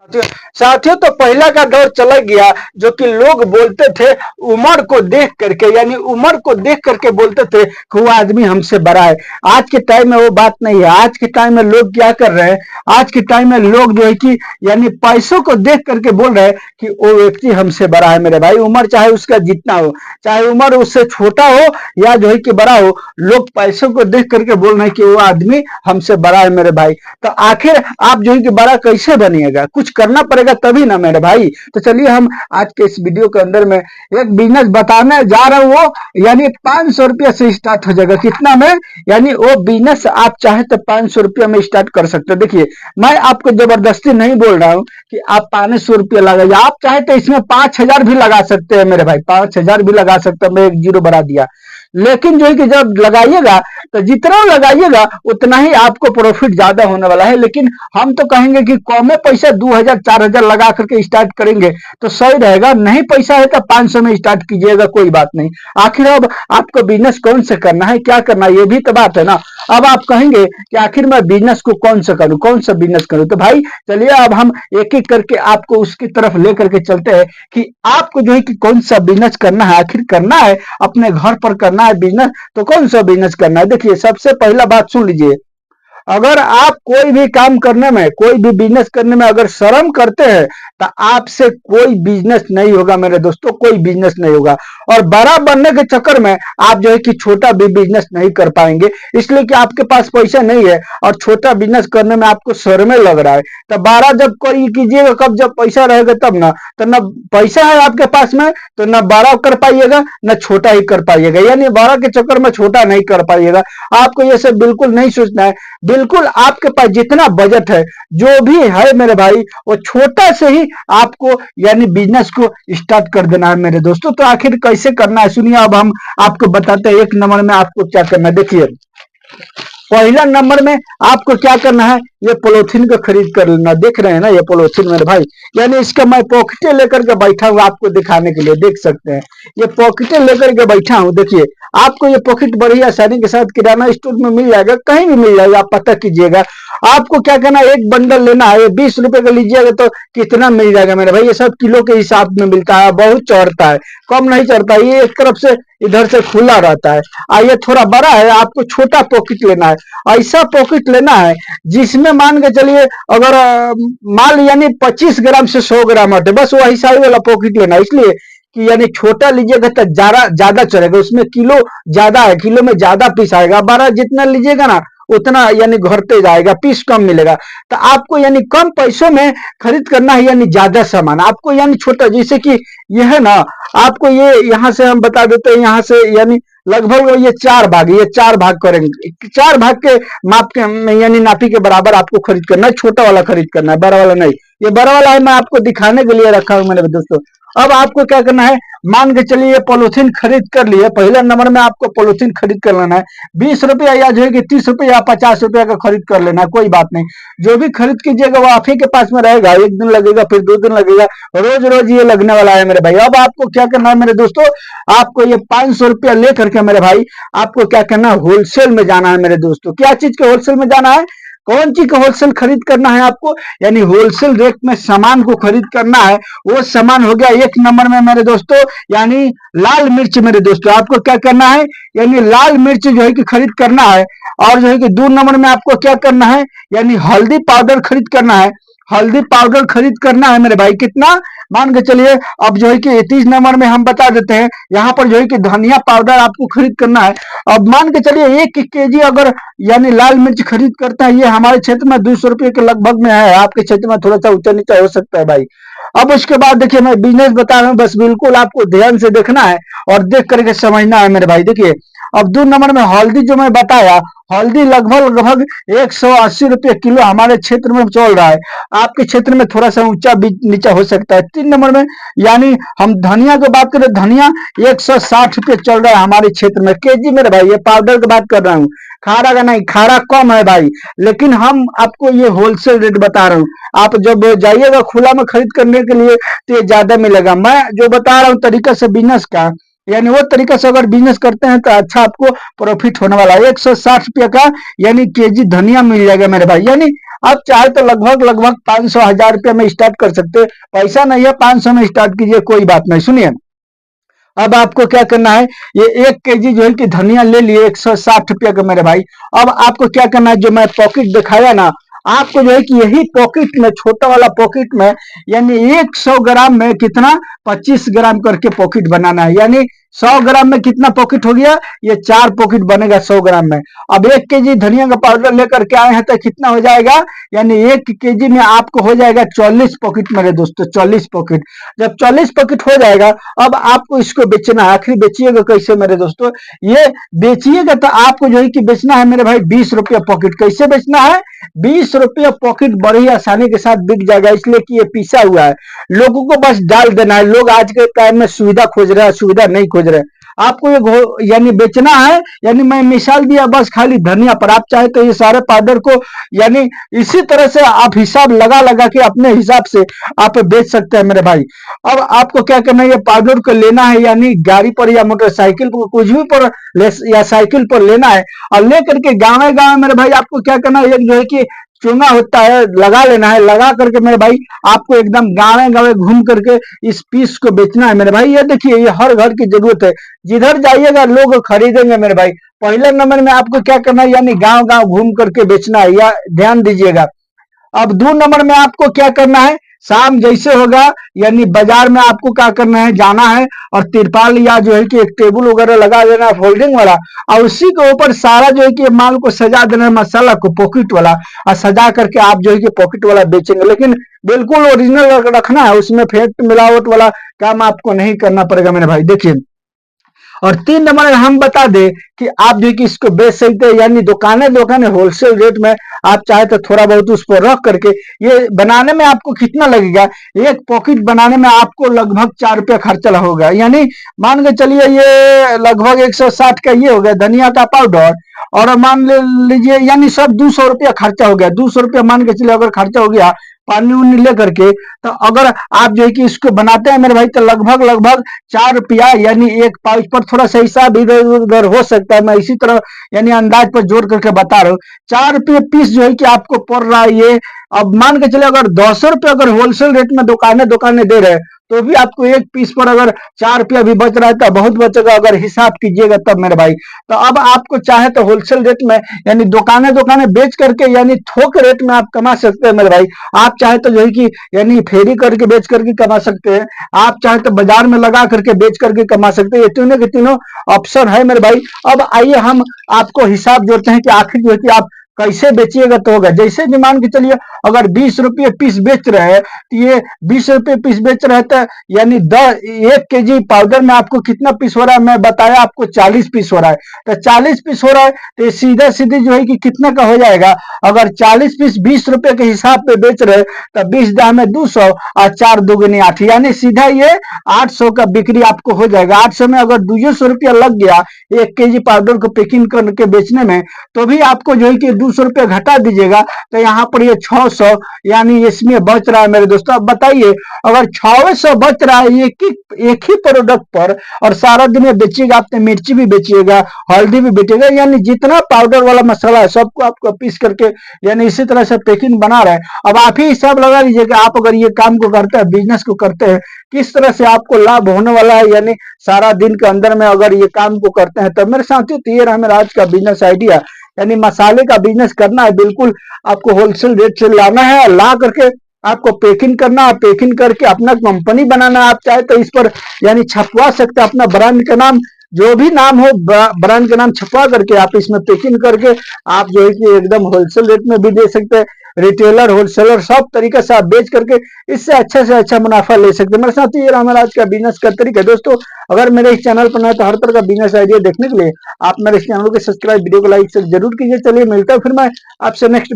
साथियों तो पहला का दौर चला गया जो कि लोग बोलते थे उम्र को देख करके, यानी उम्र को देख करके बोलते थे कि वो आदमी हमसे बड़ा है। आज के टाइम में वो बात नहीं है। आज के टाइम में लोग क्या कर रहे हैं, आज के टाइम में लोग जो है कि यानी पैसों को देख करके बोल रहे हैं कि वो व्यक्ति हमसे बड़ा है मेरे भाई। उम्र चाहे उसका जितना हो, चाहे उम्र उससे छोटा हो या जो है कि बड़ा हो, लोग पैसों को देख करके बोल रहे हैं कि वो आदमी हमसे बड़ा है मेरे भाई। तो आखिर आप जो है कि बड़ा कैसे बनिएगा, कुछ करना पड़ेगा तभी ना मेरे भाई। तो चलिए हम आज के इस वीडियो के अंदर में एक बिजनेस बताने जा रहा हूँ। वो यानी 500 रुपया से स्टार्ट हो जाएगा। कितना में, यानी वो बिजनेस आप चाहे तो 500 रुपया में स्टार्ट कर सकते हो। देखिए मैं आपको जबरदस्ती नहीं बोल रहा हूँ कि आप 500 रुपया लगाइए, आप चाहे तो इसमें 5,000 भी लगा सकते हैं मेरे भाई, 5,000 भी लगा सकते हैं। मैं एक जीरो बढ़ा दिया, लेकिन जो है कि जब लगाइएगा तो जितना लगाइएगा उतना ही आपको प्रॉफिट ज्यादा होने वाला है। लेकिन हम तो कहेंगे कि कम पैसा 2,000 4,000 लगा करके स्टार्ट करेंगे तो सही रहेगा। नहीं पैसा है तो 500 में स्टार्ट कीजिएगा, कोई बात नहीं। आखिर अब आपको बिजनेस कौन से करना है, क्या करना है, ये भी तो बात है ना। अब आप कहेंगे कि आखिर मैं बिजनेस को कौन सा करूं, कौन सा बिजनेस करूं, तो भाई चलिए अब हम एक एक करके आपको उसकी तरफ लेकर के चलते हैं कि आपको जो है कि कौन सा बिजनेस करना है। आखिर करना है अपने घर पर करना है बिजनेस, तो कौन सा बिजनेस करना है। देखिए सबसे पहला बात सुन लीजिए, अगर आप कोई भी काम करने में, कोई भी बिजनेस करने में अगर शर्म करते हैं तो आपसे कोई बिजनेस नहीं होगा मेरे दोस्तों, कोई बिजनेस नहीं होगा। और बड़ा बनने के चक्कर में आप जो है कि छोटा भी बिजनेस नहीं कर पाएंगे, इसलिए कि आपके पास पैसा नहीं है और छोटा बिजनेस करने में आपको शर्म लग रहा है। तो बड़ा जब कोई कीजिएगा, कब जब पैसा रहेगा तब ना। तो न पैसा है आपके पास में तो न बड़ा कर पाइएगा न छोटा ही कर पाइएगा, यानी बड़ा के चक्कर में छोटा नहीं कर पाइएगा। आपको ये सब बिल्कुल नहीं सोचना है। बिल्कुल आपके पास जितना बजट है, जो भी है मेरे भाई, वो छोटा से ही आपको यानी बिजनेस को स्टार्ट कर देना है मेरे दोस्तों। तो आखिर कैसे करना है सुनिए, अब हम आपको बताते हैं एक नंबर में आपको क्या करना है। देखिए पहला नंबर में आपको क्या करना है, ये पॉलिथीन को खरीद कर लेना। देख रहे हैं ना ये पॉलिथीन मेरे भाई, यानी इसका मैं पॉकेटे लेकर के बैठा हूँ आपको दिखाने के लिए। देख सकते हैं ये पॉकेटे लेकर के बैठा हूँ। देखिए आपको ये पॉकेट बड़ी आसानी के साथ किराना स्टोर में मिल जाएगा, कहीं भी मिल जाएगा, आप पता कीजिएगा। आपको क्या करना है, एक बंडल लेना है, 20 रुपए का लीजिएगा तो कितना मिल जाएगा मेरे भाई। ये सब किलो के हिसाब में मिलता है, बहुत चढ़ता है, कम नहीं चढ़ता। ये एक तरफ से इधर से खुला रहता है और ये थोड़ा बड़ा है। आपको छोटा पॉकेट लेना है, ऐसा पॉकेट लेना है जिसमें मान के चलिए अगर माल यानी 25 ग्राम से 100 ग्राम हटे, बस वही साइज वाला पॉकेट लेना है। इसलिए कि यानी छोटा लीजिएगा तो ज्यादा ज्यादा चलेगा, उसमें किलो ज्यादा है, किलो में ज्यादा पीस आएगा। बड़ा जितना लीजिएगा ना उतना यानी घटते जाएगा, पीस कम मिलेगा। तो आपको यानी कम पैसों में खरीद करना है, यानी ज्यादा सामान आपको, यानी छोटा। जैसे कि ये है ना, आपको ये यहाँ से हम बता देते हैं, यहाँ से यानी लगभग ये 4 भाग, ये 4 भाग करेंगे, 4 भाग के माप के यानी नापी के बराबर आपको खरीद करना है। छोटा वाला खरीद करना है, बड़ा वाला नहीं। ये बड़ा वाला है, मैं आपको दिखाने के लिए रखा हूं मेरे दोस्तों। अब आपको क्या करना है, मान के चलिए ये पॉलिथीन खरीद कर लिए। पहले नंबर में आपको पॉलिथीन खरीद कर लेना है, 20 रुपया या जो है कि 30 रुपया या 50 रुपया का खरीद कर लेना है, कोई बात नहीं। जो भी खरीद कीजिएगा वो आप ही के पास में रहेगा, एक दिन लगेगा, फिर 2 दिन लगेगा, रोज रोज ये लगने वाला है मेरे भाई। अब आपको क्या करना है मेरे दोस्तों, आपको ये 500 रुपया लेकर के मेरे भाई आपको क्या करना है, होलसेल में जाना है मेरे दोस्तों। क्या चीज के होलसेल में जाना है, कौन चीज का होलसेल खरीद करना है आपको, यानी होलसेल रेट में सामान को खरीद करना है। वो सामान हो गया एक नंबर में मेरे दोस्तों, यानी लाल मिर्च मेरे दोस्तों। आपको क्या करना है, यानी लाल मिर्च जो है कि खरीद करना है। और जो है कि 2 नंबर में आपको क्या करना है, यानी हल्दी पाउडर खरीद करना है। हल्दी पाउडर खरीद करना है मेरे भाई, कितना मान के चलिए। अब जो है कि 30 नंबर में हम बता देते हैं, यहाँ पर जो है कि धनिया पाउडर आपको खरीद करना है। अब मान के चलिए 1 केजी अगर यानी लाल मिर्च खरीद करता है, ये हमारे क्षेत्र में 200 रुपये के लगभग में है, आपके क्षेत्र में थोड़ा सा ऊंचा नीचा हो सकता है भाई। अब उसके बाद देखिए मैं बिजनेस बता रहा हूँ, बस बिल्कुल आपको ध्यान से देखना है और देख करके समझना है मेरे भाई। देखिए अब 2 नंबर में हल्दी जो मैं बताया, हल्दी लगभग लगभग 180 रुपये किलो हमारे क्षेत्र में चल रहा है। आपके क्षेत्र में थोड़ा सा ऊंचा नीचा हो सकता है। 3 नंबर में यानी हम धनिया की बात करें, धनिया 160 रुपये चल रहा है हमारे क्षेत्र में केजी मेरे भाई। ये पाउडर की बात कर रहा हूँ, खारा का नहीं, खारा कम है भाई, लेकिन हम आपको ये होलसेल रेट बता रहा हूँ। आप जब जाइएगा खुला में खरीद करने के लिए तो ये ज्यादा मिलेगा। मैं जो बता रहा हूँ तरीका से बिजनेस का, यानी वो तरीका से अगर बिजनेस करते हैं तो अच्छा आपको प्रॉफिट होने वाला है। 160 रुपये का यानी केजी धनिया मिल जाएगा मेरे भाई। यानी आप चाहे तो लगभग लगभग 500 1000 रुपये में स्टार्ट कर सकते हैं। पैसा नहीं है, 500 में स्टार्ट कीजिए, कोई बात नहीं। सुनिए, अब आपको क्या करना है, ये 1 केजी जो है कि धनिया ले लिए 160 रुपया का मेरे भाई। अब आपको क्या करना है, जो मैं पॉकेट दिखाया ना, आपको जो है कि यही पॉकेट में, छोटा वाला पॉकेट में, यानी 100 ग्राम में कितना, 25 ग्राम करके पॉकेट बनाना है। यानी 100 ग्राम में कितना पॉकेट हो गया, ये 4 पॉकेट बनेगा 100 ग्राम में। अब 1 केजी धनिया का पाउडर लेकर के आए हैं तो कितना हो जाएगा, यानी 1 केजी में आपको हो जाएगा 40 पॉकेट मेरे दोस्तों, 40 पॉकेट। जब 40 पॉकेट हो जाएगा, अब आपको इसको बेचना है। आखिर बेचिएगा कैसे मेरे दोस्तों, ये बेचिएगा तो आपको जो है कि बेचना है मेरे भाई 20 रुपया पॉकेट। कैसे बेचना है, 20 रुपया पॉकेट बड़ी आसानी के साथ बिक जाएगा, इसलिए कि ये पीसा हुआ है। लोगों को बस डाल देना है। लोग आज के टाइम में सुविधा खोज रहे हैं, सुविधा नहीं खोज रहे। आपको ये यानी बेचना है, यानी मैं मिसाल दिया बस खाली धनिया पर। आप चाहे तो ये सारे पाउडर को यानी इसी तरह से आप हिसाब लगा लगा के अपने हिसाब से आप बेच सकते हैं मेरे भाई। अब आपको क्या करना है, ये पाउडर को लेना है, यानी गाड़ी पर या मोटरसाइकिल पर, कुछ भी पर या साइकिल पर लेना है, और लेकर के गाँव गाँव मेरे भाई आपको क्या करना है, एक जो है कि चूंगा होता है, लगा लेना है। लगा करके मेरे भाई आपको एकदम गाँव गाँव घूम करके इस पीस को बेचना है मेरे भाई। ये देखिए, ये हर घर की जरूरत है, जिधर जाइएगा लोग खरीदेंगे मेरे भाई। पहले नंबर में आपको क्या करना है, यानी गांव गांव घूम करके बेचना है, या ध्यान दीजिएगा। अब 2 नंबर में आपको क्या करना है, शाम जैसे होगा, यानी बाजार में आपको क्या करना है, जाना है, और तिरपाल या जो है कि एक टेबल वगैरह लगा देना है फोल्डिंग वाला, और उसी के ऊपर सारा जो है कि माल को सजा देना है, मसाला को पॉकेट वाला, और सजा करके आप जो है कि पॉकेट वाला बेचेंगे। लेकिन बिल्कुल ओरिजिनल रखना है, उसमें फेंट मिलावट वाला काम आपको नहीं करना पड़ेगा मेरे भाई। देखिए, और 3 नंबर में हम बता दें कि आप जो कि इसको बेच सकते हैं, यानी दुकानें दुकानें होलसेल रेट में आप चाहे तो थोड़ा बहुत उस पर रख करके। ये बनाने में आपको कितना लगेगा, एक पॉकेट बनाने में आपको लगभग 4 रुपया खर्चा होगा। यानी मान के चलिए ये लगभग 160 का ये हो गया धनिया का पाउडर, और मान लीजिए यानी सब 200 रुपया खर्चा हो गया। 200 रुपया मान के चलिए अगर खर्चा हो गया पानी उनी लेकर के, तो अगर आप जो है कि इसको बनाते हैं मेरे भाई, तो लगभग लगभग 4 रुपया, यानी एक पाउच पर थोड़ा सा हिसाब इधर उधर हो सकता है, मैं इसी तरह यानी अंदाज पर जोड़ करके बता रहा हूँ। 4 रुपये पीस जो है कि आपको पड़ रहा है ये। अब मान के चले अगर 200 रुपये अगर होलसेल रेट में दुकानें दुकानें दे रहे हैं, तो भी आपको एक पीस पर अगर 4 रुपया भी बच रहा है तो बहुत बचेगा, अगर हिसाब कीजिएगा तब मेरे भाई। तो अब आपको चाहे तो होलसेल रेट में यानी दुकानें दुकानें बेच करके यानी थोक रेट में आप कमा सकते हैं मेरे भाई। आप चाहे तो जो है कि यानी फेरी करके बेच करके कमा सकते हैं, आप चाहे तो बाजार में लगा करके बेच करके कमा सकते हैं। ये तीनों के तीनों ऑप्शन है मेरे भाई। अब आइए हम आपको हिसाब जोड़ते हैं कि आखिर जो है कि आप कैसे बेचिएगा तो होगा। जैसे भी मान के चलिए अगर 20 रुपये पीस बेच रहे हैं, तो ये 20 रुपये पीस बेच रहे हैं, तो यानी 1 केजी पाउडर में आपको कितना पीस हो रहा है, मैं बताया आपको 40 पीस हो रहा है। तो 40 पीस हो रहा है, तो सीधा सीधी जो है कि कितना का हो जाएगा, अगर 40 पीस 20 रुपये के हिसाब पे बेच रहे, तो 20 दाम में 200 और 4 दुगनी 8, यानी सीधा ये 800 का बिक्री आपको हो जाएगा। 800 में अगर 200 रुपया लग गया 1 केजी पाउडर को पैकिंग करके बेचने में, तो भी आपको जो है कि 200 रुपया घटा दीजिएगा, तो यहाँ पर ये 600 यानी इसमें बच रहा है मेरे दोस्तों। अब बताइए, अगर 600 बच रहा है एक ही प्रोडक्ट पर, और सारा दिन में बेचिएगा, आपने मिर्ची भी बेचिएगा, हल्दी भी बेचिएगा, यानी जितना पाउडर वाला मसाला है सबको आपको पीस करके यानी इसी तरह से पैकिंग बना रहे हैं। अब आप ही हिसाब लगा लीजिए कि आप अगर ये काम को करते हैं, बिजनेस को करते हैं, किस तरह से आपको लाभ होने वाला है। यानी सारा दिन के अंदर में अगर ये काम को करते हैं, तो मेरे साथियों, तो ये रहा मेरा आज का बिजनेस आइडिया। यानी मसाले का बिजनेस करना है, बिल्कुल आपको होलसेल रेट से लाना है, ला करके आपको पैकिंग करना है, पैकिंग करके अपना कंपनी बनाना है। आप चाहे तो इस पर यानी छपवा सकते हैं अपना ब्रांड का नाम, जो भी नाम हो ब्रांड का नाम छपवा करके आप इसमें पैकिंग करके आप जो है कि एकदम होलसेल रेट में भी दे सकते हैं। रिटेलर होलसेलर सब तरीके से आप बेच करके इससे अच्छा से अच्छा मुनाफा ले सकते हैं। मेरे साथ ये रहा मेरा आज का बिजनेस का तरीका। दोस्तों, अगर मेरे इस चैनल पर नए तो हर तरह का बिजनेस आइडिया देखने के लिए आप मेरे इस चैनल को सब्सक्राइब, वीडियो को लाइक से जरूर कीजिए। चलिए मिलता है फिर मैं आपसे नेक्स्ट